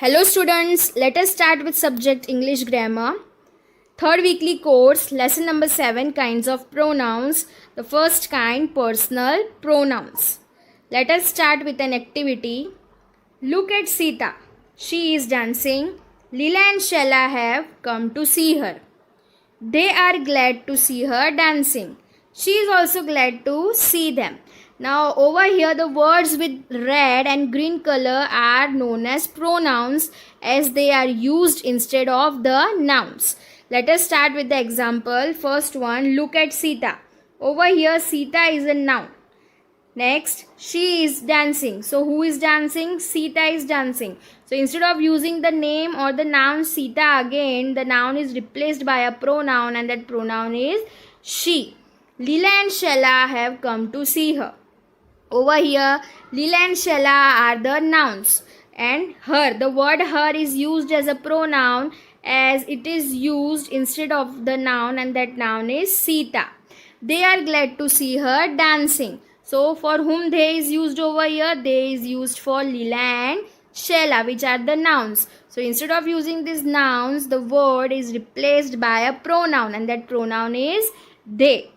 Hello students, let us start with subject English grammar. Third weekly course, lesson number 7, kinds of pronouns. The first kind, personal pronouns. Let us start with an activity. Look at Sita. She is dancing. Lila and Shella have come to see her. They are glad to see her dancing. She is also glad to see them. Now over here the words with red and green color are known as pronouns as they are used instead of the nouns. Let us start with the example. First one, look at Sita. Over here Sita is a noun. Next, she is dancing. So who is dancing? Sita is dancing. So instead of using the name or the noun Sita again, the noun is replaced by a pronoun and that pronoun is she. Lila and Shella have come to see her. Over here, Lila and Shella are the nouns and her. The word her is used as a pronoun as it is used instead of the noun and that noun is Sita. They are glad to see her dancing. So for whom they is used over here, they is used for Lila and Shella, which are the nouns. So instead of using these nouns, the word is replaced by a pronoun and that pronoun is they.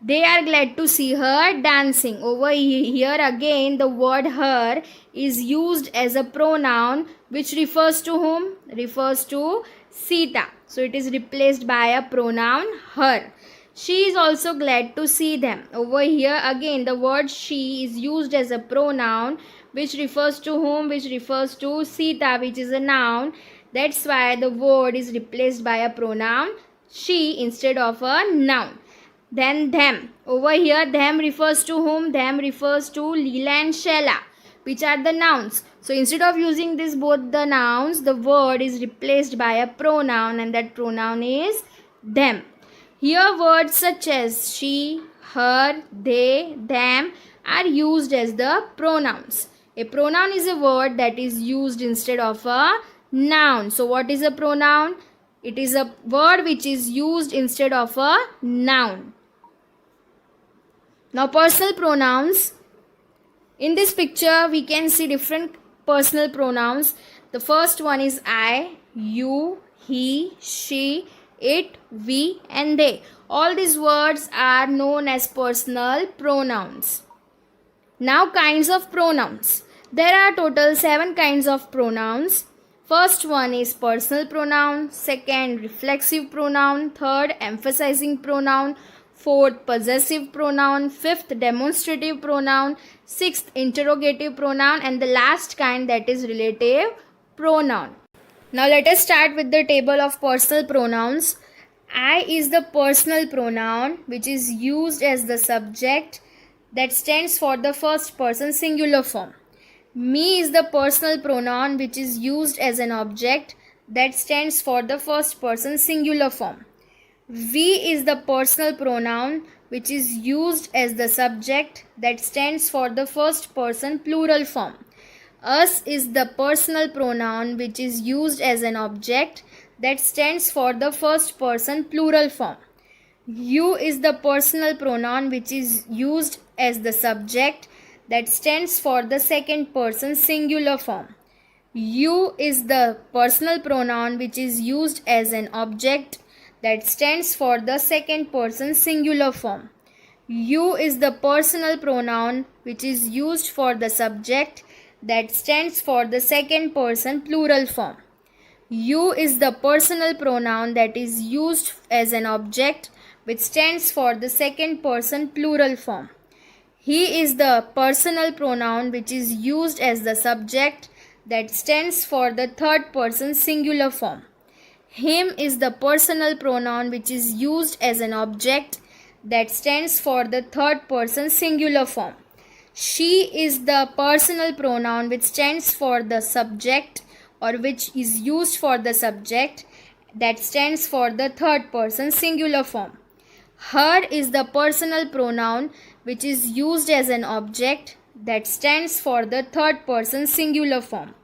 They are glad to see her dancing. Over here again the word her is used as a pronoun which refers to whom? Refers to Sita. So it is replaced by a pronoun her. She is also glad to see them. Over here again the word she is used as a pronoun which refers to whom? Which refers to Sita, which is a noun. That's why the word is replaced by a pronoun she instead of a noun. Then them. Over here them refers to whom? Them refers to Lila and Shella, which are the nouns. So instead of using this both the nouns, the word is replaced by a pronoun and that pronoun is them. Here words such as she, her, they, them are used as the pronouns. A pronoun is a word that is used instead of a noun. So what is a pronoun? It is a word which is used instead of a noun. Now personal pronouns. In this picture we can see different personal pronouns. The first one is I, you, he, she, it, we and they. All these words are known as personal pronouns. Now kinds of pronouns. There are total 7 kinds of pronouns. First one is personal pronoun, second reflexive pronoun, third emphasizing pronoun, fourth possessive pronoun, fifth demonstrative pronoun, sixth interrogative pronoun and the last kind, that is relative pronoun. Now let us start with the table of personal pronouns. I is the personal pronoun which is used as the subject that stands for the first person singular form. Me is the personal pronoun which is used as an object that stands for the first person singular form. We is the personal pronoun which is used as the subject that stands for the first person plural form. Us is the personal pronoun which is used as an object that stands for the first person plural form. You is the personal pronoun which is used as the subject that stands for the second person singular form. You is the personal pronoun which is used as an object that stands for the second person singular form. You is the personal pronoun which is used for the subject that stands for the second person plural form. You is the personal pronoun that is used as an object which stands for the second person plural form. He is the personal pronoun which is used as the subject that stands for the third person singular form. Him is the personal pronoun which is used as an object that stands for the third person singular form. She is the personal pronoun which stands for the subject or which is used for the subject that stands for the third person singular form. Her is the personal pronoun which is used as an object that stands for the third person singular form.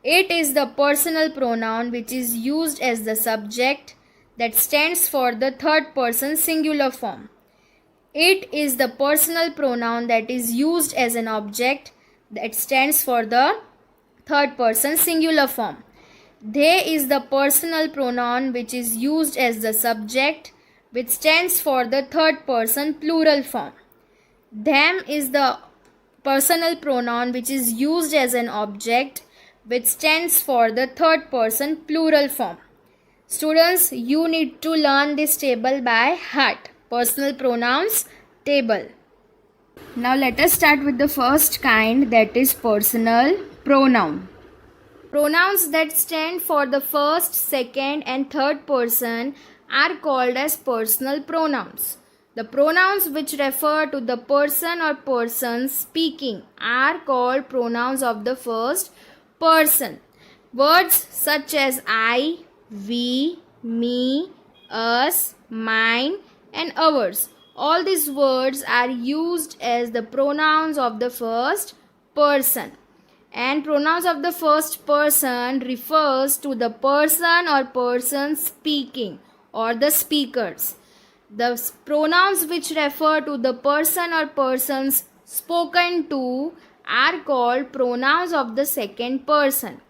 It is the personal pronoun which is used as the subject that stands for the third person singular form. It is the personal pronoun that is used as an object that stands for the third person singular form. They is the personal pronoun which is used as the subject, which stands for the third person plural form. Them is the personal pronoun which is used as an object, which stands for the third person plural form. Students, you need to learn this table by heart. Personal pronouns table. Now let us start with the first kind, that is personal pronoun. Pronouns that stand for the first, second and third person are called as personal pronouns. The pronouns which refer to the person or persons speaking are called pronouns of the first person. Words such as I, we, me, us, mine and ours. All these words are used as the pronouns of the first person. And pronouns of the first person refers to the person or persons speaking or the speakers. The pronouns which refer to the person or persons spoken to are called pronouns of the second person.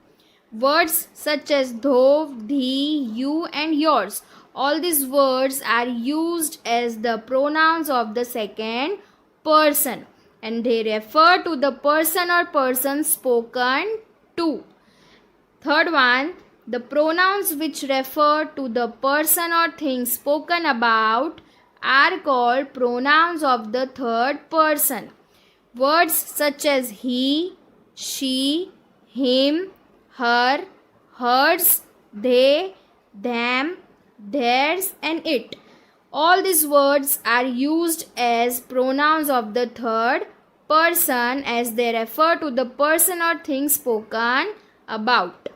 Words such as thou, thee, you and yours. All these words are used as the pronouns of the second person and they refer to the person or persons spoken to. Third one, the pronouns which refer to the person or thing spoken about are called pronouns of the third person. Words such as he, she, him, her, hers, they, them, theirs and it. All these words are used as pronouns of the third person as they refer to the person or thing spoken about.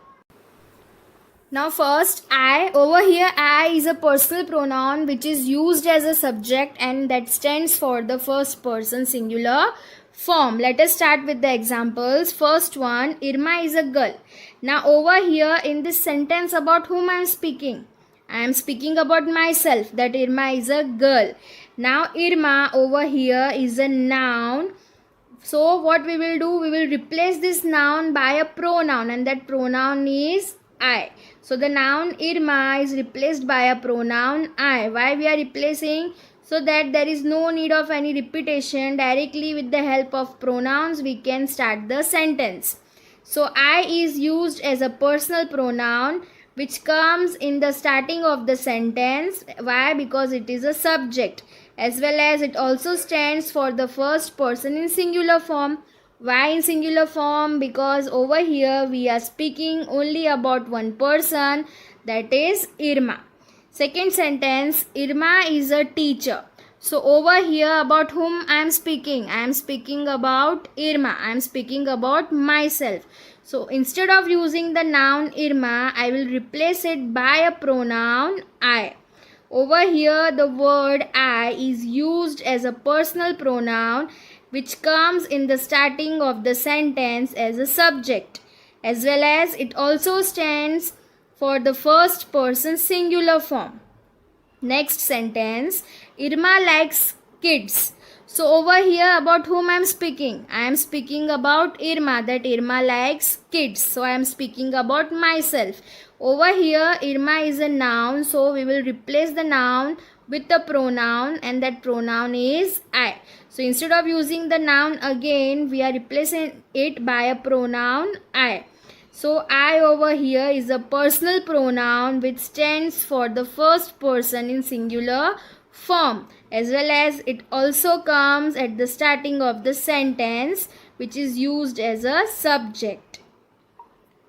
Now first, I. Over here, I is a personal pronoun which is used as a subject and that stands for the first person singular form. Let us start with the examples. First one, Irma is a girl. Now over here in this sentence, about whom I am speaking? I am speaking about myself, that Irma is a girl. Now Irma over here is a noun. So what we will do? We will replace this noun by a pronoun and that pronoun is I. So the noun Irma is replaced by a pronoun I. Why we are replacing? So that there is no need of any repetition. Directly with the help of pronouns we can start the sentence. So I is used as a personal pronoun which comes in the starting of the sentence. Why? Because it is a subject, as well as it also stands for the first person in singular form. Why in singular form? Because over here we are speaking only about one person, that is Irma. Second sentence, Irma is a teacher. So over here about whom I am speaking? I am speaking about Irma. I am speaking about myself. So instead of using the noun Irma, I will replace it by a pronoun I. Over here the word I is used as a personal pronoun which comes in the starting of the sentence as a subject, as well as it also stands for the first person singular form. Next sentence, Irma likes kids. So over here about whom I am speaking? I am speaking about Irma, that Irma likes kids. So I am speaking about myself. Over here Irma is a noun, so we will replace the noun with the pronoun and that pronoun is I. So instead of using the noun again, we are replacing it by a pronoun I. So I over here is a personal pronoun which stands for the first person in singular form, as well as it also comes at the starting of the sentence which is used as a subject.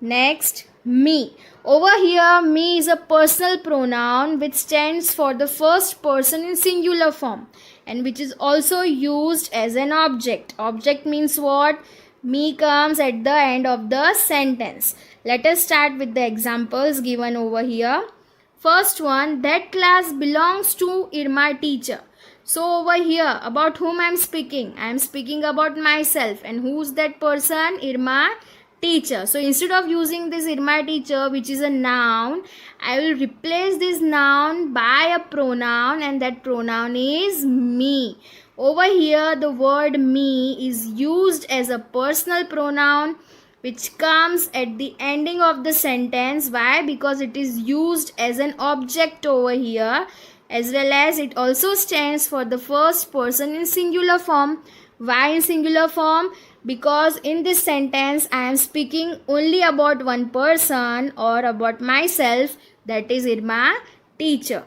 Next, me. Over here me is a personal pronoun which stands for the first person in singular form and which is also used as an object. Object means what? Me comes at the end of the sentence. Let us start with the examples given over here. First one, that class belongs to Irma teacher. So over here about whom I am speaking? I am speaking about myself, and who's that person? Irma teacher. So instead of using this Irma teacher which is a noun, I will replace this noun by a pronoun and that pronoun is me. Over here the word me is used as a personal pronoun which comes at the ending of the sentence. Why? Because it is used as an object over here, as well as it also stands for the first person in singular form. Why in singular form? Because in this sentence I am speaking only about one person or about myself, that is Irma teacher.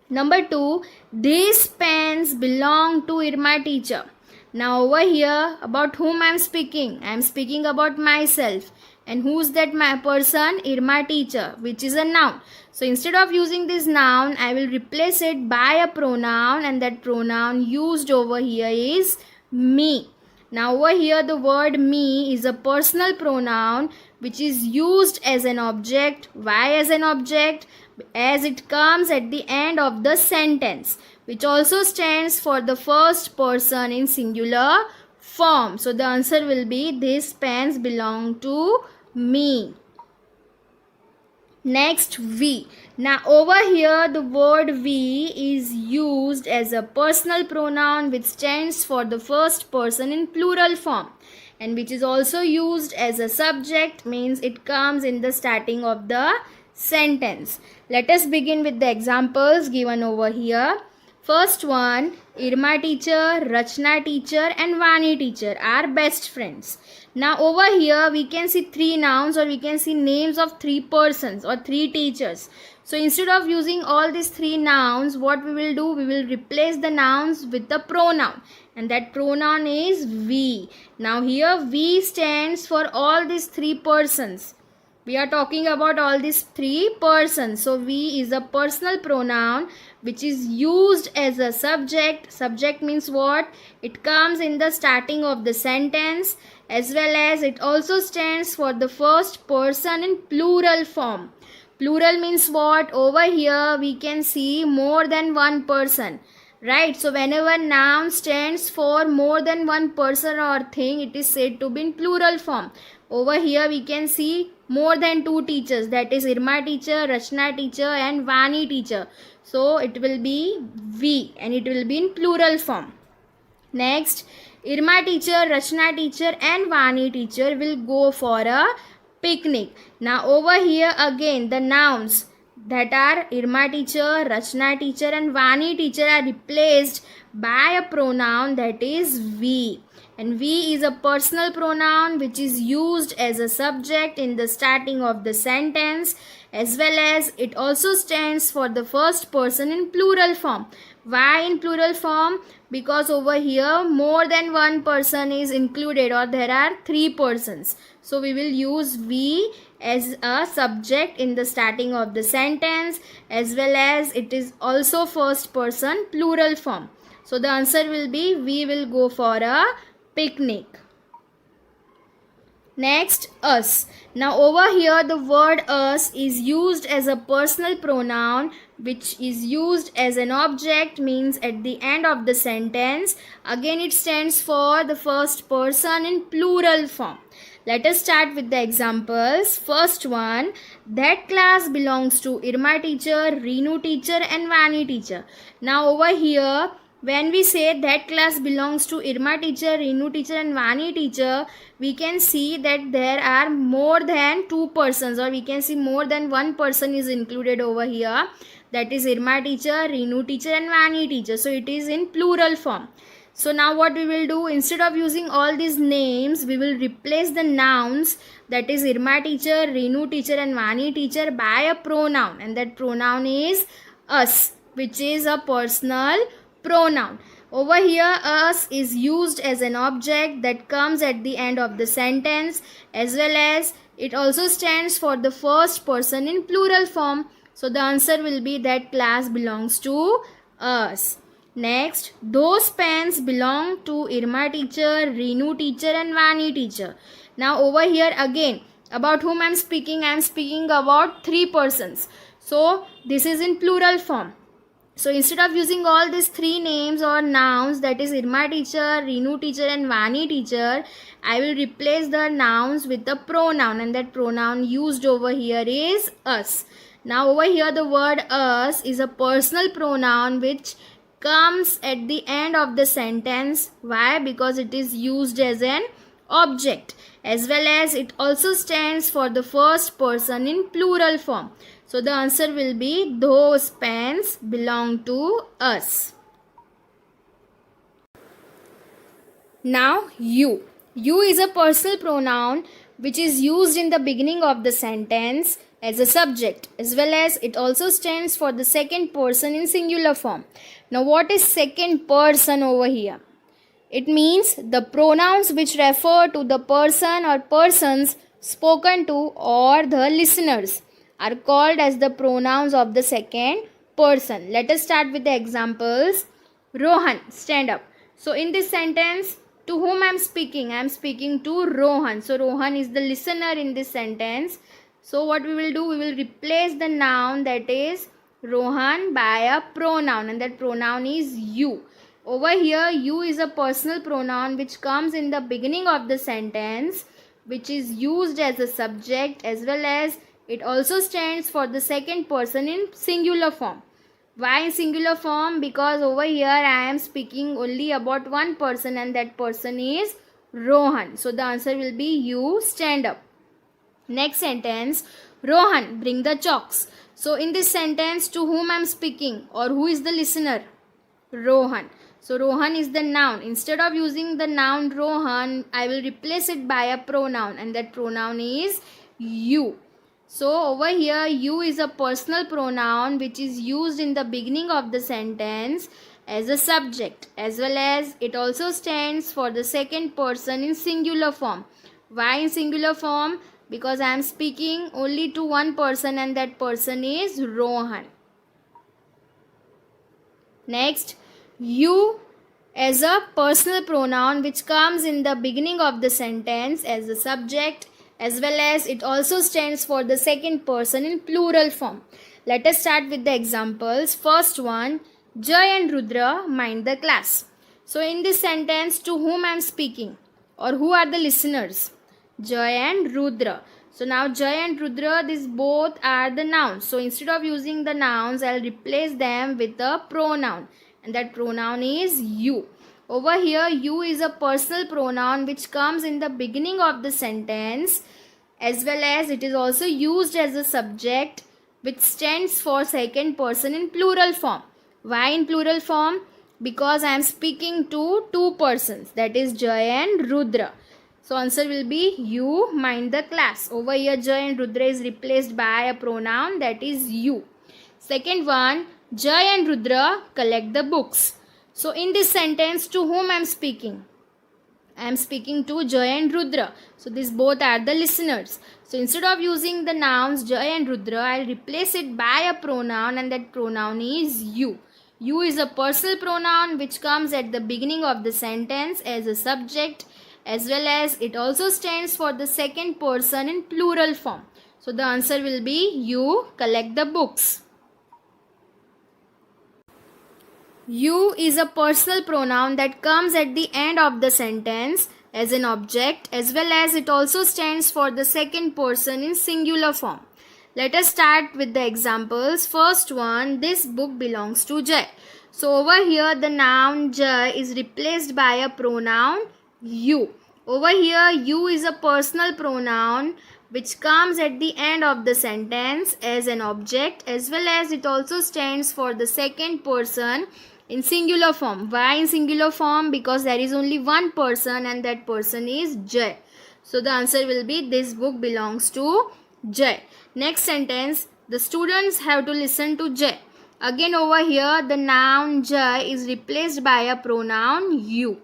Number 2, these pens belong to Irma teacher. Now over here, about whom I am speaking? I am speaking about myself. And who's that my person? Irma teacher, which is a noun. So instead of using this noun, I will replace it by a pronoun, and that pronoun used over here is me. Now over here the word me is a personal pronoun which is used as an object. Why as an object? As it comes at the end of the sentence, which also stands for the first person in singular form. So the answer will be these pens belong to me. Next, we. Now over here the word we is used as a personal pronoun which stands for the first person in plural form, and which is also used as a subject, means it comes in the starting of the sentence. Let us begin with the examples given over here. First one, Irma teacher, Rachna teacher and Vani teacher are best friends. Now over here we can see three nouns, or we can see names of three persons or three teachers. So instead of using all these three nouns, what we will do? We will replace the nouns with the pronoun, and that pronoun is we. Now here we stands for all these three persons. We are talking about all these three persons. So we is a personal pronoun which is used as a subject. Subject means what? It comes in the starting of the sentence, as well as it also stands for the first person in plural form. Plural means what? Over here we can see more than one person. Right? So whenever noun stands for more than one person or thing, it is said to be in plural form. Over here we can see more than two teachers, that is Irma teacher, Rachna teacher and Vani teacher. So it will be we, and it will be in plural form. Next, Irma teacher, Rachna teacher and Vani teacher will go for a picnic. Now over here again the nouns that are Irma teacher, Rachna teacher and Vani teacher are replaced by a pronoun that is we. And we is a personal pronoun which is used as a subject in the starting of the sentence, as well as it also stands for the first person in plural form. Why in plural form? Because over here more than one person is included, or there are three persons. So we will use we as a subject in the starting of the sentence, as well as it is also first person plural form. So the answer will be we will go for a picnic. Next, us. Now over here the word us is used as a personal pronoun which is used as an object, means at the end of the sentence. Again it stands for the first person in plural form. Let us start with the examples. First one, that class belongs to Irma teacher, Reenu teacher and Vani teacher. Now over here when we say that class belongs to Irma teacher, Reenu teacher and Vani teacher, we can see that there are more than two persons, or we can see more than one person is included over here. That is Irma teacher, Reenu teacher and Vani teacher. So it is in plural form. So now what we will do, instead of using all these names, we will replace the nouns, that is Irma teacher, Reenu teacher and Vani teacher, by a pronoun, and that pronoun is us, which is a personal pronoun. Over here us is used as an object that comes at the end of the sentence, as well as it also stands for the first person in plural form. So the answer will be that class belongs to us. Next, those pens belong to Irma teacher, Reenu teacher and Vani teacher. Now over here again, about whom I am speaking? I am speaking about three persons. So this is in plural form. So instead of using all these three names or nouns, that is Irma teacher, Reenu teacher and Vani teacher, I will replace the nouns with the pronoun, and that pronoun used over here is us. Now over here the word us is a personal pronoun which comes at the end of the sentence. Why? Because it is used as an object, as well as it also stands for the first person in plural form. So the answer will be those pens belong to us. Now you. You is a personal pronoun which is used in the beginning of the sentence as a subject, as well as it also stands for the second person in singular form. Now what is second person over here? It means the pronouns which refer to the person or persons spoken to or the listeners are called as the pronouns of the second person. Let us start with the examples. Rohan, stand up. So in this sentence, to whom I am speaking? I am speaking to Rohan. So Rohan is the listener in this sentence. So what we will do? We will replace the noun, that is Rohan, by a pronoun, and that pronoun is you. Over here, you is a personal pronoun which comes in the beginning of the sentence, which is used as a subject, as well as it also stands for the second person in singular form. Why in singular form? Because over here I am speaking only about one person, and that person is Rohan. So the answer will be you, stand up. Next sentence, Rohan, bring the chalks. So in this sentence, to whom I am speaking or who is the listener? Rohan. So Rohan is the noun. Instead of using the noun Rohan, I will replace it by a pronoun, and that pronoun is you. So over here, you is a personal pronoun which is used in the beginning of the sentence as a subject, as well as it also stands for the second person in singular form. Why in singular form? Because I am speaking only to one person, and that person is Rohan. Next, you as a personal pronoun which comes in the beginning of the sentence as a subject, as well as it also stands for the second person in plural form. Let us start with the examples. First one, Jay and Rudra mind the class. So in this sentence, to whom I am speaking or who are the listeners? Jay and Rudra. So now Jay and Rudra, these both are the nouns. So instead of using the nouns, I will replace them with a pronoun, and that pronoun is you. Over here, you is a personal pronoun which comes in the beginning of the sentence, as well as it is also used as a subject which stands for second person in plural form. Why in plural form? Because I am speaking to two persons, that is Jay and Rudra. So answer will be you mind the class. Over here, Jay and Rudra is replaced by a pronoun, that is you. Second one, Jay and Rudra collect the books. So in this sentence, to whom I am speaking? I am speaking to Jay and Rudra. So these both are the listeners. So instead of using the nouns Jay and Rudra, I will replace it by a pronoun, and that pronoun is you. You is a personal pronoun which comes at the beginning of the sentence as a subject, as well as it also stands for the second person in plural form. So the answer will be you collect the books. You is a personal pronoun that comes at the end of the sentence as an object, as well as it also stands for the second person in singular form. Let us start with the examples. First one, this book belongs to Jay. So over here, the noun Jay is replaced by a pronoun you. Over here, you is a personal pronoun which comes at the end of the sentence as an object, as well as it also stands for the second person in singular form. Why in singular form? Because there is only one person, and that person is Jay. So the answer will be this book belongs to Jay. Next sentence, the students have to listen to Jay. Again over here, the noun Jay is replaced by a pronoun you.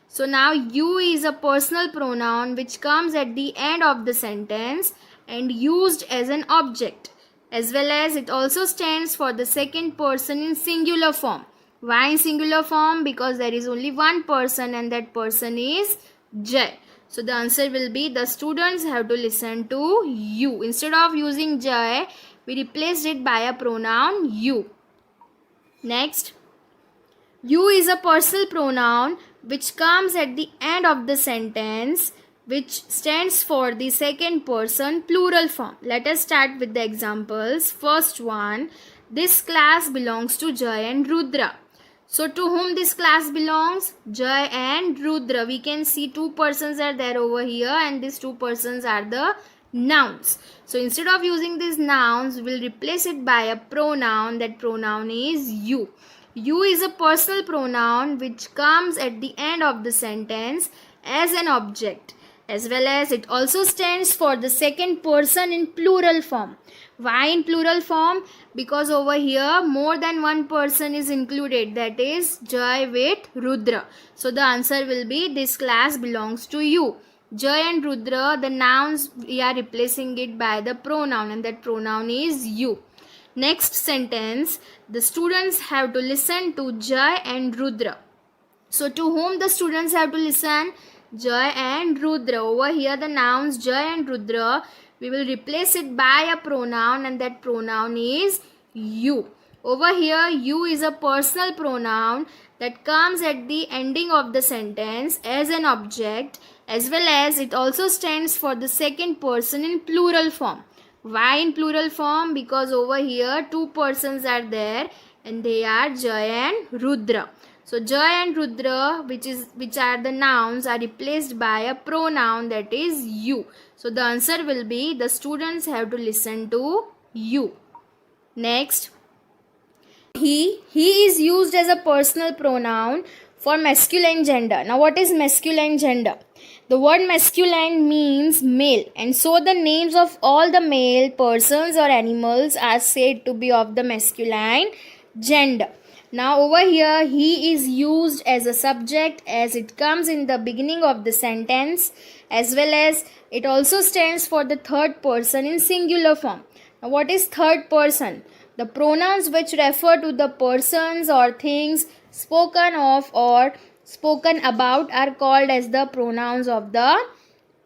So now you is a personal pronoun which comes at the end of the sentence and used as an object, as well as it also stands for the second person in singular form. Why in singular form? Because there is only one person, and that person is Jay. So the answer will be the students have to listen to you. Instead of using Jay, we replaced it by a pronoun you. Next, you is a personal pronoun which comes at the end of the sentence, which stands for the second person plural form. Let us start with the examples. First one, this class belongs to Jay and Rudra. So to whom this class belongs? Jay and Rudra. We can see two persons are there over here, and these two persons are the nouns. So instead of using these nouns, we will replace it by a pronoun. That pronoun is you. You is a personal pronoun which comes at the end of the sentence as an object, as well as it also stands for the second person in plural form. Why in plural form? Because over here more than one person is included, that is Jay with Rudra. So the answer will be this class belongs to you. Jay and Rudra, the nouns, we are replacing it by the pronoun, and that pronoun is you. Next sentence, the students have to listen to Jay and Rudra. So to whom the students have to listen? Jay and Rudra. Over here the nouns Jay and Rudra, we will replace it by a pronoun, and that pronoun is you. Over here you is a personal pronoun that comes at the ending of the sentence as an object, as well as it also stands for the second person in plural form. Why in plural form? Because over here two persons are there, and they are Jay and Rudra. So Jay and Rudra, which are the nouns, are replaced by a pronoun, that is you. So the answer will be the students have to listen to you. Next, he is used as a personal pronoun for masculine gender. Now what is masculine gender? The word masculine means male, and so the names of all the male persons or animals are said to be of the masculine gender. Now over here he is used as a subject as it comes in the beginning of the sentence, as well as it also stands for the third person in singular form. Now what is third person? The pronouns which refer to the persons or things spoken of or spoken about are called as the pronouns of the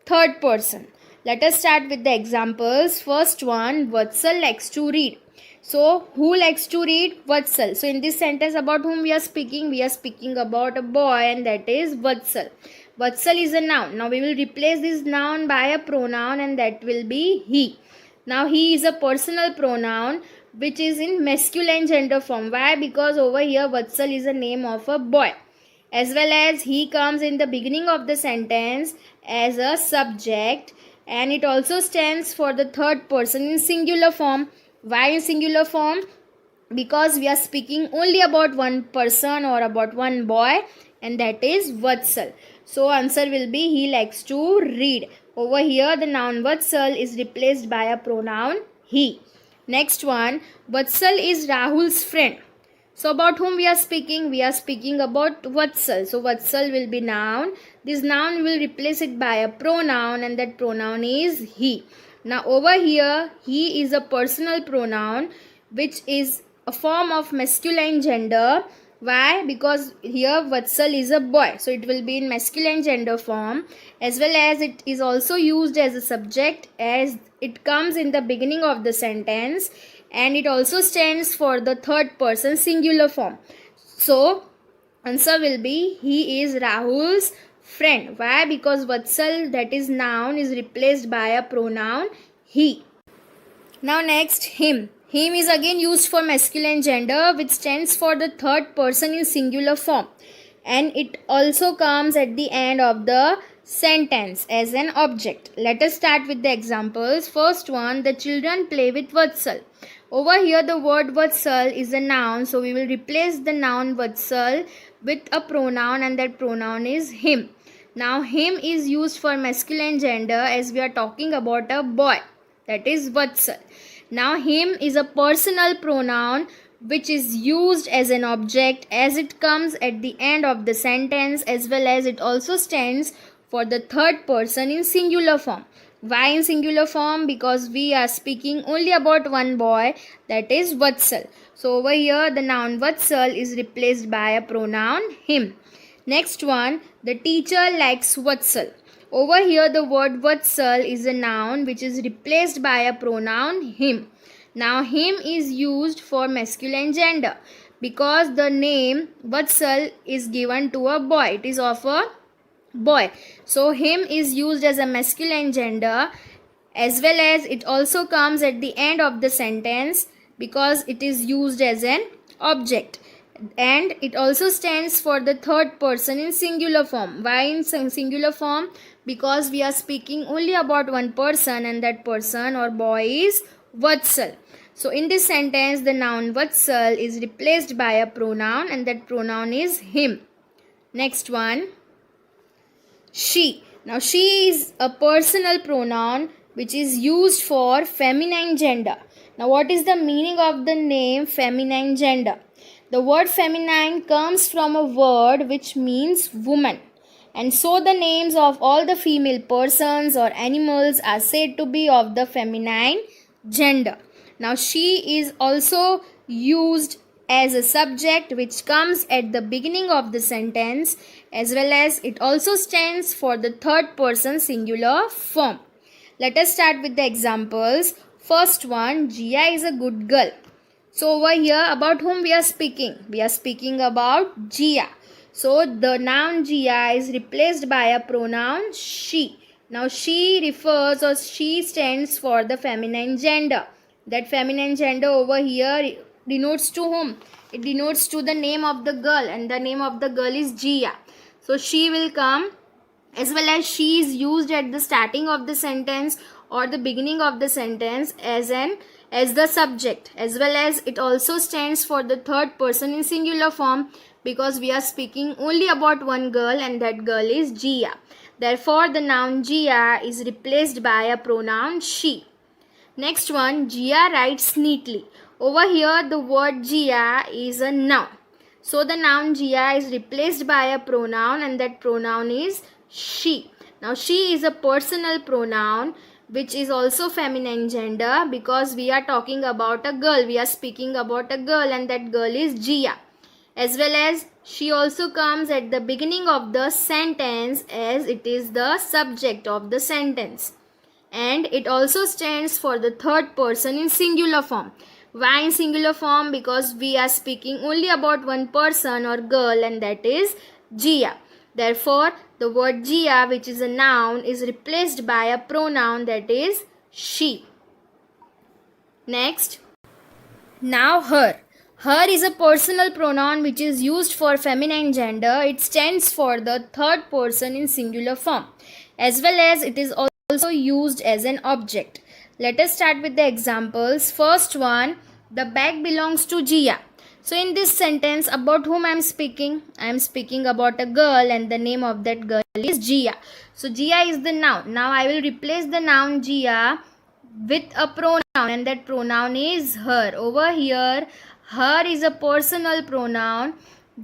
third person. Let us start with the examples. First one, Vatsal likes to read. So who likes to read? Vatsal. So in this sentence about whom we are speaking? We are speaking about a boy, and that is Vatsal. Vatsal is a noun. Now we will replace this noun by a pronoun, and that will be he. Now he is a personal pronoun which is in masculine gender form. Why? Because over here Vatsal is a name of a boy, as well as he comes in the beginning of the sentence as a subject, and it also stands for the third person in singular form. Why in singular form? Because we are speaking only about one person or about one boy, and that is Vatsal. So answer will be he likes to read. Over here the noun Vatsal is replaced by a pronoun he. Next one, Vatsal is Rahul's friend. So about whom we are speaking? We are speaking about Vatsal. So Vatsal will be noun. This noun will replace it by a pronoun, and that pronoun is he. Now over here he is a personal pronoun which is a form of masculine gender. Why? Because here Vatsal is a boy, so it will be in masculine gender form, as well as it is also used as a subject as it comes in the beginning of the sentence, and it also stands for the third person singular form. So answer will be he is Rahul's friend. Why? Because Vatsal, that is noun, is replaced by a pronoun he. Now next, him. Him is again used for masculine gender which stands for the third person in singular form, and it also comes at the end of the sentence as an object. Let us start with the examples. First one, the children play with Vatsal. Over here the word Vatsal is a noun, so we will replace the noun Vatsal with a pronoun, and that pronoun is him. Now him is used for masculine gender as we are talking about a boy, that is Vatsal. Now him is a personal pronoun which is used as an object as it comes at the end of the sentence, as well as it also stands for the third person in singular form. Why in singular form? Because we are speaking only about one boy, that is Vatsal. So over here the noun Vatsal is replaced by a pronoun him. Next one, the teacher likes Vatsal. Over here the word Vatsal is a noun which is replaced by a pronoun him. Now him is used for masculine gender because the name Vatsal is given to a boy. It is of a boy. So him is used as a masculine gender, as well as it also comes at the end of the sentence because it is used as an object. and it also stands for the third person in singular form. Why in singular form? Because we are speaking only about one person, and that person or boy is Vatsal. So in this sentence, the noun Vatsal is replaced by a pronoun, and that pronoun is him. Next one, she. Now she is a personal pronoun which is used for feminine gender. Now what is the meaning of the name feminine gender? The word feminine comes from a word which means woman, and so the names of all the female persons or animals are said to be of the feminine gender. Now she is also used as a subject which comes at the beginning of the sentence, as well as it also stands for the third person singular form. Let us start with the examples. First one, Jia is a good girl. So over here, about whom we are speaking? We are speaking about Jia. So the noun Jia is replaced by a pronoun she. Now she refers, or she stands for the feminine gender. That feminine gender over here denotes to whom? It denotes to the name of the girl, and the name of the girl is Jia. So she will come, as well as she is used at the starting of the sentence or the beginning of the sentence as the subject, as well as it also stands for the third person in singular form, because we are speaking only about one girl, and that girl is Jia. Therefore the noun Jia is replaced by a pronoun she. Next one, Jia writes neatly. Over here the word Jia is a noun. So the noun Jia is replaced by a pronoun, and that pronoun is she. Now she is a personal pronoun which is also feminine gender, because we are talking about a girl. We are speaking about a girl, and that girl is Jia. As well as she also comes at the beginning of the sentence, as it is the subject of the sentence. And it also stands for the third person in singular form. Why in singular form? Because we are speaking only about one person or girl, and that is Jia. Therefore, the word Jia, which is a noun, is replaced by a pronoun, that is she. Next, now her. Her is a personal pronoun which is used for feminine gender. It stands for the third person in singular form, as well as it is also used as an object. Let us start with the examples. First one, the bag belongs to Jia. So in this sentence, about whom I am speaking? I am speaking about a girl, and the name of that girl is Jia. So Jia is the noun. Now I will replace the noun Jia with a pronoun, and that pronoun is her. Over here, her is a personal pronoun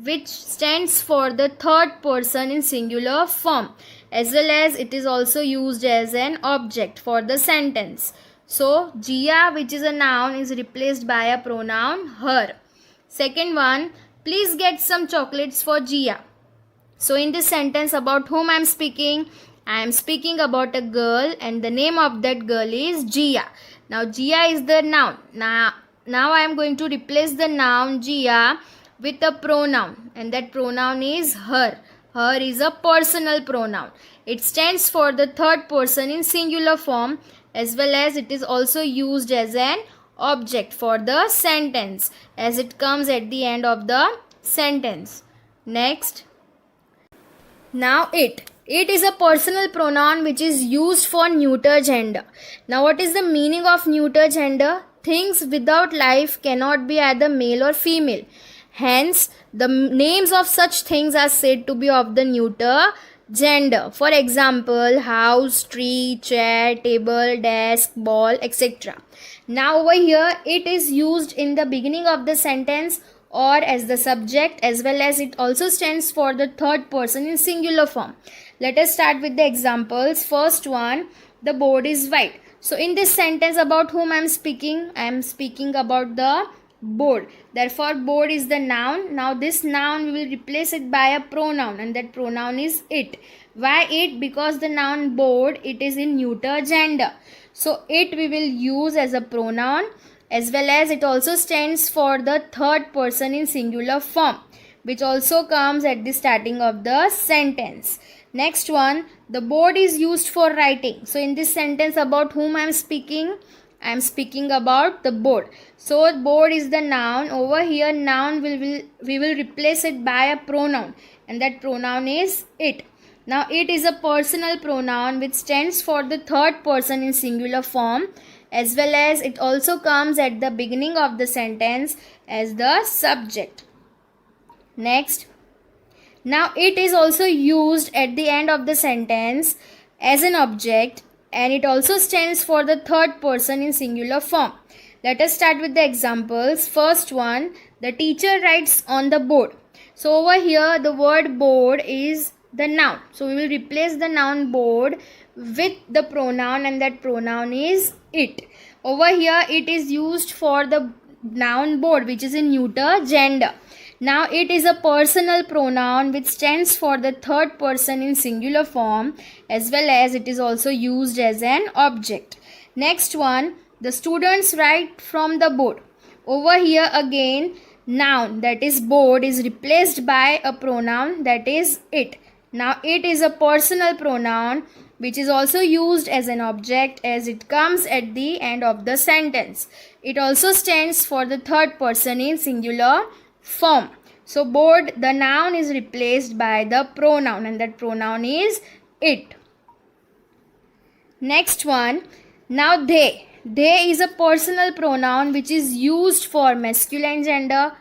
which stands for the third person in singular form, as well as it is also used as an object for the sentence. So Jia, which is a noun, is replaced by a pronoun her. Second one, please get some chocolates for Jia. So in this sentence, about whom I am speaking? I am speaking about a girl, and the name of that girl is Jia. Now Jia is the noun. Now I am going to replace the noun Jia with a pronoun, and that pronoun is her. Her is a personal pronoun. It stands for the third person in singular form, as well as it is also used as an object for the sentence, as it comes at the end of the sentence. Next, now it. It is a personal pronoun which is used for neuter gender. Now what is the meaning of neuter gender? Things without life cannot be either male or female. Hence, the names of such things are said to be of the neuter gender. For example, house, tree, chair, table, desk, ball, etc. Now over here, it is used in the beginning of the sentence or as the subject, as well as it also stands for the third person in singular form. Let us start with the examples. First one, the board is white. So in this sentence, about whom I am speaking? I am speaking about the board. Therefore, board is the noun. Now this noun, we will replace it by a pronoun, and that pronoun is it. Why it? Because the noun board, it is in neuter gender. So it we will use as a pronoun, as well as it also stands for the third person in singular form, which also comes at the starting of the sentence. Next one, the board is used for writing. So in this sentence, about whom I am speaking? I am speaking about the board. So board is the noun. Over here noun we will replace it by a pronoun, and that pronoun is it. Now it is a personal pronoun which stands for the third person in singular form, as well as it also comes at the beginning of the sentence as the subject. Next, now it is also used at the end of the sentence as an object, and it also stands for the third person in singular form. Let us start with the examples. First one, the teacher writes on the board. So over here the word board is the noun. So we will replace the noun board with the pronoun, and that pronoun is it. Over here it is used for the noun board, which is in neuter gender. Now it is a personal pronoun which stands for the third person in singular form, as well as it is also used as an object. Next one, the students write from the board. Over here again noun, that is board, is replaced by a pronoun, that is it. Now it is a personal pronoun which is also used as an object, as it comes at the end of the sentence. It also stands for the third person in singular form. So board, the noun, is replaced by the pronoun, and that pronoun is it. Next one, now they. They is a personal pronoun which is used for masculine gender,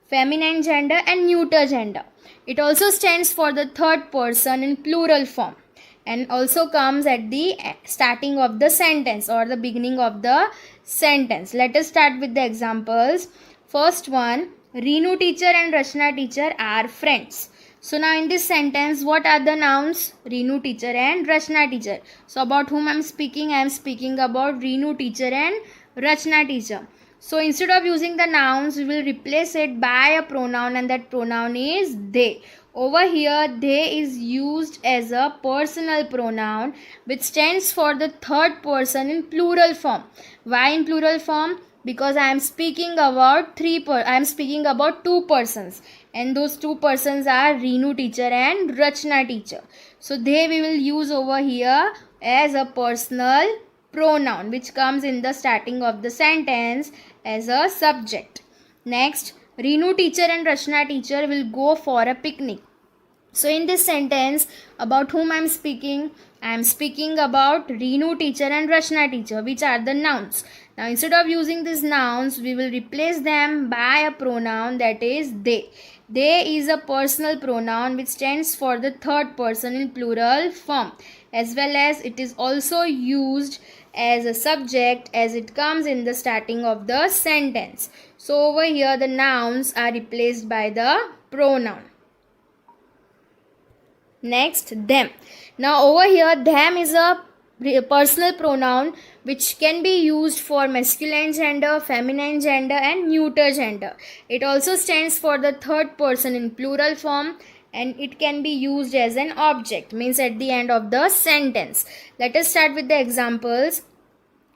feminine gender and neuter gender. It also stands for the third person in plural form, and also comes at the starting of the sentence or the beginning of the sentence. Let us start with the examples. First one, Reenu teacher and Rachna teacher are friends. So now in this sentence, what are the nouns? Reenu teacher and Rachna teacher. So about whom I am speaking? I am speaking about Reenu teacher and Rachna teacher. So instead of using the nouns, we will replace it by a pronoun, and that pronoun is they. Over here, they is used as a personal pronoun which stands for the third person in plural form. Why in plural form? Because I am speaking about two persons, and those two persons are Reenu teacher and Rachna teacher. So they we will use over here as a personal pronoun which comes in the starting of the sentence as a subject. Next, Reenu teacher and Rachna teacher will go for a picnic. So in this sentence, about whom I am speaking? I am speaking about Reenu teacher and Rachna teacher, which are the nouns. Now instead of using these nouns, we will replace them by a pronoun, that is they. They is a personal pronoun which stands for the third person in plural form, as well as it is also used as a subject, as it comes in the starting of the sentence. So over here the nouns are replaced by the pronoun. Next, them. Now over here them is a personal pronoun which can be used for masculine gender, feminine gender and neuter gender. It also stands for the third person in plural form, and it can be used as an object, means at the end of the sentence. Let us start with the examples.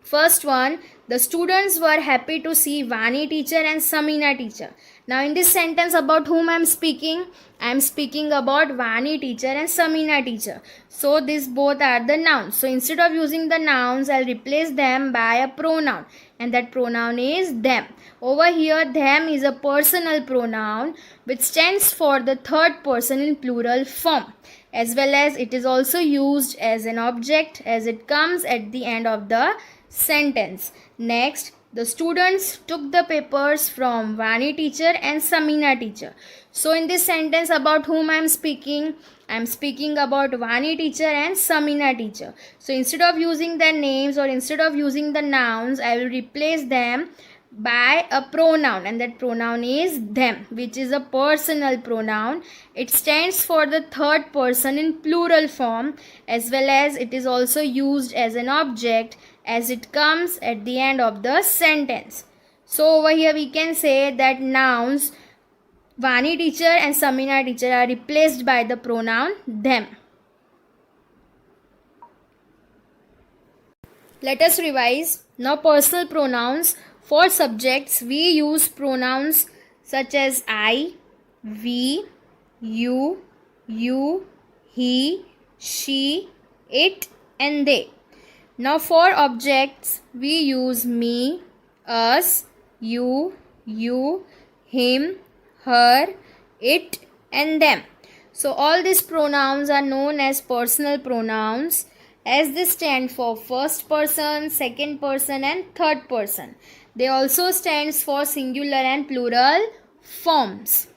First one, the students were happy to see Vani teacher and Samina teacher. Now in this sentence, about whom I am speaking? I am speaking about Vani teacher and Samina teacher. So these both are the nouns. So instead of using the nouns, I will replace them by a pronoun, and that pronoun is them. Over here, them is a personal pronoun which stands for the third person in plural form, as well as it is also used as an object, as it comes at the end of the sentence. Next, the students took the papers from Vani teacher and Samina teacher. So in this sentence, about whom I am speaking? I am speaking about Vani teacher and Samina teacher. So instead of using their names or instead of using the nouns, I will replace them by a pronoun, and that pronoun is them, which is a personal pronoun. It stands for the third person in plural form, as well as it is also used as an object, as it comes at the end of the sentence. So over here we can say that nouns Vani teacher and Samina teacher are replaced by the pronoun them. Let us revise. Now personal pronouns. For subjects, we use pronouns such as I, we, you, he, she, it and they. Now for objects, we use me, us, you, him, her, it and them. So all these pronouns are known as personal pronouns, as they stand for first person, second person and third person. They also stands for singular and plural forms.